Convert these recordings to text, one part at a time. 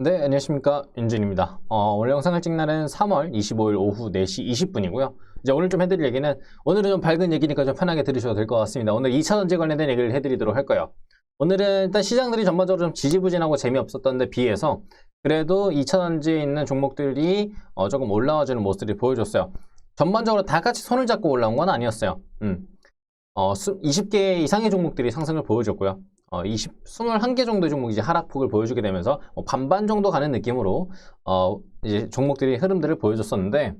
네, 안녕하십니까. 윤준입니다. 오늘 영상을 찍는 날은 3월 25일 오후 4시 20분이고요. 이제 오늘 좀 해드릴 얘기는, 오늘은 좀 밝은 얘기니까 좀 편하게 들으셔도 될 것 같습니다. 오늘 2차전지 관련된 얘기를 해드리도록 할 거예요. 오늘은 일단 시장들이 전반적으로 좀 지지부진하고 재미없었던 데 비해서 그래도 2차전지에 있는 종목들이 조금 올라와주는 모습들이 보여줬어요. 전반적으로 다 같이 손을 잡고 올라온 건 아니었어요. 20개 이상의 종목들이 상승을 보여줬고요. 21개 정도의 종목이 이제 하락폭을 보여주게 되면서 반반 정도 가는 느낌으로 이제 종목들이 흐름들을 보여줬었는데,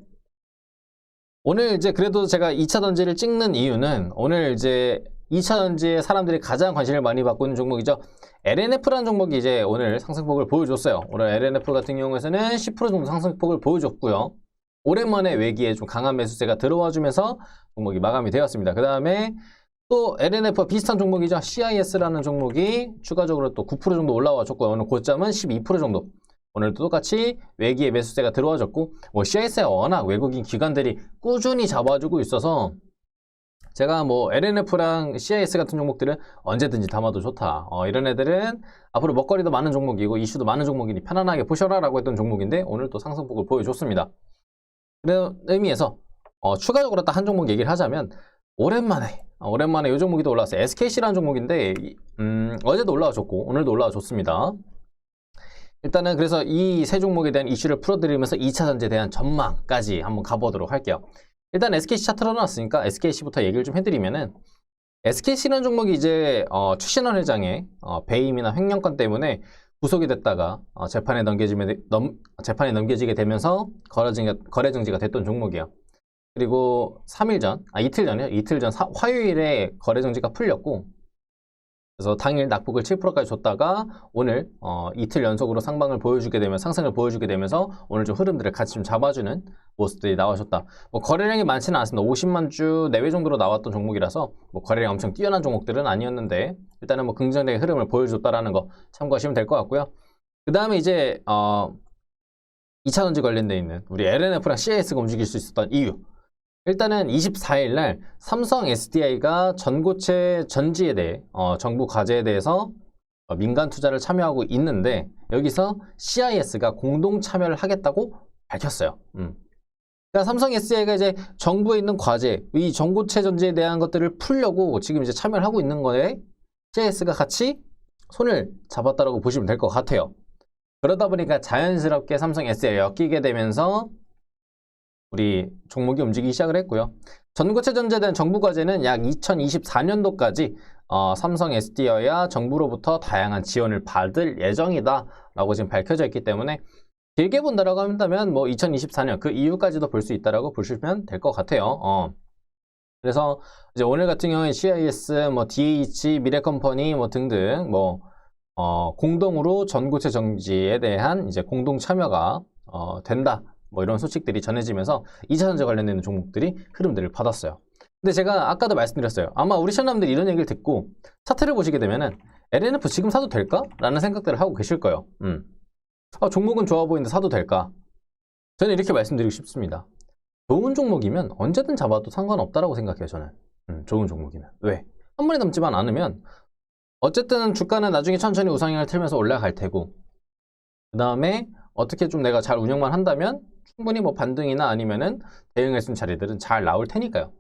오늘 이제 그래도 제가 2차 전지를 찍는 이유는, 오늘 이제 2차 전지에 사람들이 가장 관심을 많이 받고 있는 종목이죠. LNF라는 종목이 이제 오늘 상승폭을 보여줬어요. 오늘 LNF 같은 경우에는 10% 정도 상승폭을 보여줬고요. 오랜만에 외기에 좀 강한 매수세가 들어와주면서 종목이 마감이 되었습니다. 그 다음에 또 LNF와 비슷한 종목이죠. CIS라는 종목이 추가적으로 또 9% 정도 올라와줬고요. 오늘 고점은 12% 정도. 오늘도 똑같이 외기에 매수세가 들어와줬고, CIS에 워낙 외국인 기관들이 꾸준히 잡아주고 있어서 제가 LNF랑 CIS 같은 종목들은 언제든지 담아도 좋다. 이런 애들은 앞으로 먹거리도 많은 종목이고 이슈도 많은 종목이니 편안하게 보셔라 라고 했던 종목인데, 오늘 또 상승폭을 보여줬습니다. 그런 의미에서 추가적으로 딱 한 종목 얘기를 하자면, 오랜만에 이 종목이 또 올라왔어요. SKC라는 종목인데 어제도 올라와줬고 오늘도 올라와줬습니다. 일단은 그래서 이 세 종목에 대한 이슈를 풀어드리면서 2차 전지에 대한 전망까지 한번 가보도록 할게요. 일단 SKC 차트로 놨으니까 SKC부터 얘기를 좀 해드리면은, SKC라는 종목이 이제 최신원 회장의 배임이나 횡령건 때문에 구속이 됐다가 재판에 넘겨지게 되면서 거래 정지가 됐던 종목이에요. 그리고 이틀 전 화요일에 거래 정지가 풀렸고, 그래서 당일 낙폭을 7%까지 줬다가 오늘 이틀 연속으로 상승을 보여주게 되면서 오늘 좀 흐름들을 같이 좀 잡아주는 모습들이 나와줬다. 거래량이 많지는 않습니다. 50만 주 내외 정도로 나왔던 종목이라서 거래량 엄청 뛰어난 종목들은 아니었는데, 일단은 긍정적인 흐름을 보여줬다라는 거 참고하시면 될 것 같고요. 그 다음에 이제 2차전지 관련돼 있는 우리 LNF랑 CIS가 움직일 수 있었던 이유, 일단은 24일 날 삼성 SDI가 전고체 전지에 대해 정부 과제에 대해서 민간 투자를 참여하고 있는데, 여기서 CIS가 공동 참여를 하겠다고 밝혔어요. 그러니까 삼성 SDI가 이제 정부에 있는 과제, 이 전고체 전지에 대한 것들을 풀려고 지금 이제 참여를 하고 있는 거에 CIS가 같이 손을 잡았다라고 보시면 될 것 같아요. 그러다 보니까 자연스럽게 삼성 SDI에 엮이게 되면서 우리 종목이 움직이기 시작을 했고요. 전고체 전지에 대한 정부 과제는 약 2024년도까지 삼성 SDI와 정부로부터 다양한 지원을 받을 예정이다 라고 지금 밝혀져 있기 때문에, 길게 본다라고 한다면 2024년 그 이후까지도 볼 수 있다라고 보시면 될 것 같아요. 그래서 이제 오늘 같은 경우에 CIS, DH, 미래컴퍼니 등등 공동으로 전고체 전지에 대한 이제 공동 참여가 된다. 이런 소식들이 전해지면서 2차 전지 관련된 종목들이 흐름들을 받았어요. 근데 제가 아까도 말씀드렸어요. 아마 우리 시청자분들이 이런 얘기를 듣고 차트를 보시게 되면은 LNF 지금 사도 될까? 라는 생각들을 하고 계실 거예요. 종목은 좋아 보이는데 사도 될까? 저는 이렇게 말씀드리고 싶습니다. 좋은 종목이면 언제든 잡아도 상관없다라고 생각해요, 저는. 좋은 종목이면. 왜? 한 번에 남지만 않으면 어쨌든 주가는 나중에 천천히 우상향을 틀면서 올라갈 테고, 그 다음에 어떻게 좀 내가 잘 운영만 한다면 충분히 반등이나 아니면은 대응할 수 있는 자리들은 잘 나올 테니까요.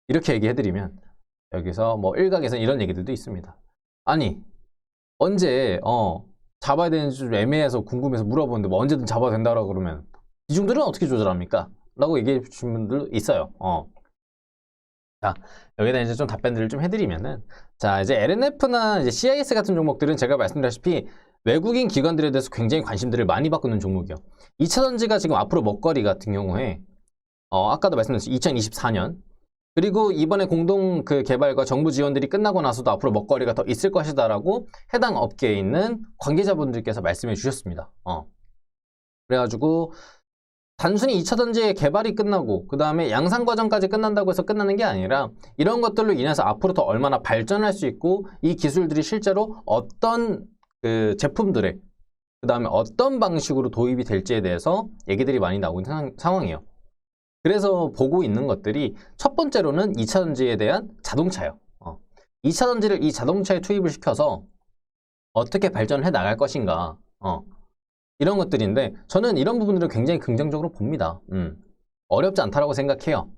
이렇게 얘기해드리면, 여기서 일각에서는 이런 얘기들도 있습니다. 아니, 언제 잡아야 되는지 좀 애매해서 궁금해서 물어보는데 언제든 잡아도 된다라고 그러면 비중들은 어떻게 조절합니까? 라고 얘기해 주신 분들도 있어요. 자, 여기다 이제 좀 답변들을 좀 해드리면은, 자, 이제 LNF나 이제 CIS 같은 종목들은 제가 말씀드렸다시피 외국인 기관들에 대해서 굉장히 관심들을 많이 받고 있는 종목이요. 2차 전지가 지금 앞으로 먹거리 같은 경우에 아까도 말씀드렸듯이 2024년, 그리고 이번에 공동 개발과 정부 지원들이 끝나고 나서도 앞으로 먹거리가 더 있을 것이다라고 해당 업계에 있는 관계자분들께서 말씀해 주셨습니다. 그래가지고 단순히 2차 전지의 개발이 끝나고 그 다음에 양산 과정까지 끝난다고 해서 끝나는 게 아니라, 이런 것들로 인해서 앞으로 더 얼마나 발전할 수 있고 이 기술들이 실제로 어떤 제품들에 그 다음에 어떤 방식으로 도입이 될지에 대해서 얘기들이 많이 나오고 있는 상황이에요. 그래서 보고 있는 것들이 첫 번째로는 2차 전지에 대한 자동차예요. 2차 전지를 이 자동차에 투입을 시켜서 어떻게 발전해 나갈 것인가, 이런 것들인데 저는 이런 부분들을 굉장히 긍정적으로 봅니다. 어렵지 않다라고 생각해요.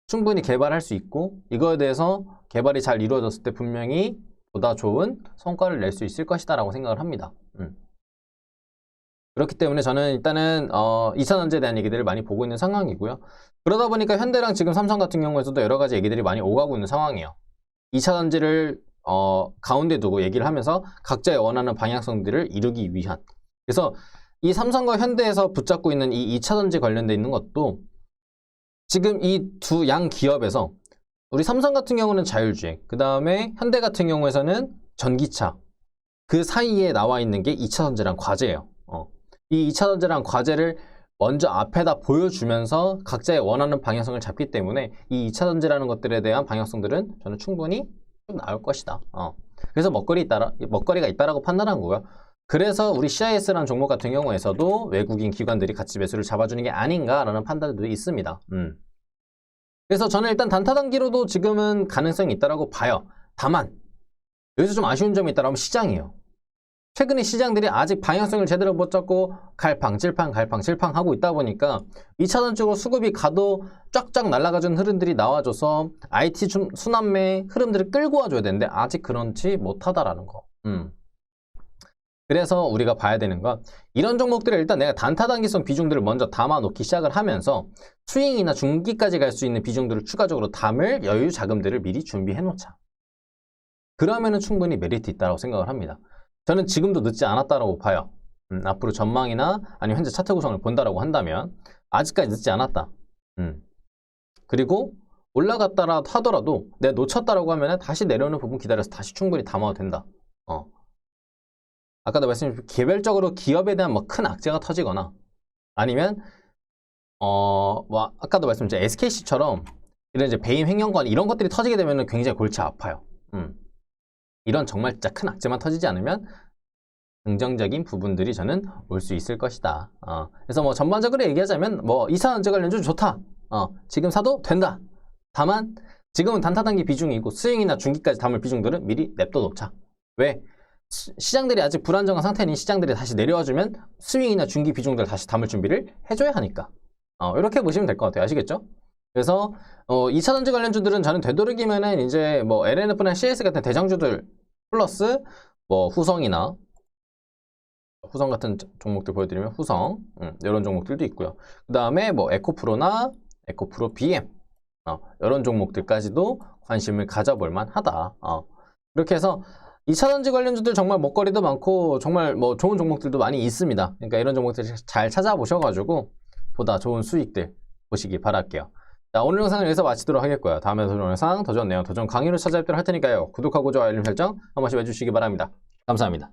충분히 개발할 수 있고 이거에 대해서 개발이 잘 이루어졌을 때 분명히 보다 좋은 성과를 낼 수 있을 것이다 라고 생각을 합니다. 그렇기 때문에 저는 일단은 2차전지에 대한 얘기들을 많이 보고 있는 상황이고요. 그러다 보니까 현대랑 지금 삼성 같은 경우에서도 여러 가지 얘기들이 많이 오가고 있는 상황이에요. 2차전지를 가운데 두고 얘기를 하면서 각자의 원하는 방향성들을 이루기 위한. 그래서 이 삼성과 현대에서 붙잡고 있는 이 2차전지 관련돼 있는 것도 지금 이 두 양 기업에서 우리 삼성 같은 경우는 자율주행, 그 다음에 현대 같은 경우에서는 전기차, 그 사이에 나와 있는 게 2차전지란 과제예요. 이 2차전지란 과제를 먼저 앞에다 보여주면서 각자의 원하는 방향성을 잡기 때문에 이 2차전지라는 것들에 대한 방향성들은 저는 충분히 좀 나올 것이다. 그래서 먹거리가 있다라고 판단한 거고요. 그래서 우리 CIS라는 종목 같은 경우에서도 외국인 기관들이 같이 매수를 잡아주는 게 아닌가라는 판단도 있습니다. 그래서 저는 일단 단타 단기로도 지금은 가능성이 있다라고 봐요. 다만 여기서 좀 아쉬운 점이 있다라면 시장이에요. 최근에 시장들이 아직 방향성을 제대로 못 잡고 갈팡질팡 하고 있다 보니까 2차전 쪽으로 수급이 가도 쫙쫙 날아가준 흐름들이 나와줘서 IT 순환매 흐름들을 끌고 와줘야 되는데 아직 그렇지 못하다라는 거. 그래서 우리가 봐야 되는 건 이런 종목들을 일단 내가 단타 단기성 비중들을 먼저 담아놓기 시작을 하면서 스윙이나 중기까지 갈 수 있는 비중들을 추가적으로 담을 여유 자금들을 미리 준비해 놓자. 그러면은 충분히 메리트 있다고 생각을 합니다. 저는 지금도 늦지 않았다라고 봐요. 앞으로 전망이나 아니면 현재 차트 구성을 본다라고 한다면 아직까지 늦지 않았다. 그리고 올라갔다라 하더라도 내가 놓쳤다라고 하면 다시 내려오는 부분 기다려서 다시 충분히 담아도 된다. 아까도 말씀드린 개별적으로 기업에 대한 뭐 큰 악재가 터지거나 아니면 아까도 말씀드린 SKC처럼 이런 이제 배임 횡령권 이런 것들이 터지게 되면 굉장히 골치 아파요. 이런 정말 진짜 큰 악재만 터지지 않으면 긍정적인 부분들이 저는 올 수 있을 것이다. 그래서 뭐 전반적으로 얘기하자면 뭐 2차전지 관련주 좋다. 지금 사도 된다. 다만 지금은 단타 단기 비중이고 스윙이나 중기까지 담을 비중들은 미리 냅둬 놓자. 왜? 시장들이 아직 불안정한 상태인 시장들이 다시 내려와주면 스윙이나 중기 비중들을 다시 담을 준비를 해줘야 하니까. 이렇게 보시면 될 것 같아요. 아시겠죠? 그래서 2차전지 관련주들은 저는 되도록이면은 이제 뭐 LNF나 CS 같은 대장주들 플러스 뭐 후성 같은 종목들 보여드리면 후성 이런 종목들도 있고요. 그 다음에 뭐 에코프로나 에코프로 BM 이런 종목들까지도 관심을 가져볼 만하다. 이렇게 해서 2차전지 관련주들 정말 먹거리도 많고 정말 뭐 좋은 종목들도 많이 있습니다. 그러니까 이런 종목들 잘 찾아보셔가지고 보다 좋은 수익들 보시기 바랄게요. 자, 오늘 영상은 여기서 마치도록 하겠고요. 다음에 더 좋은 영상, 더 좋은 내용, 더 좋은 강의로 찾아뵙도록 할 테니까요. 구독하고 좋아요, 알림 설정 한 번씩 해주시기 바랍니다. 감사합니다.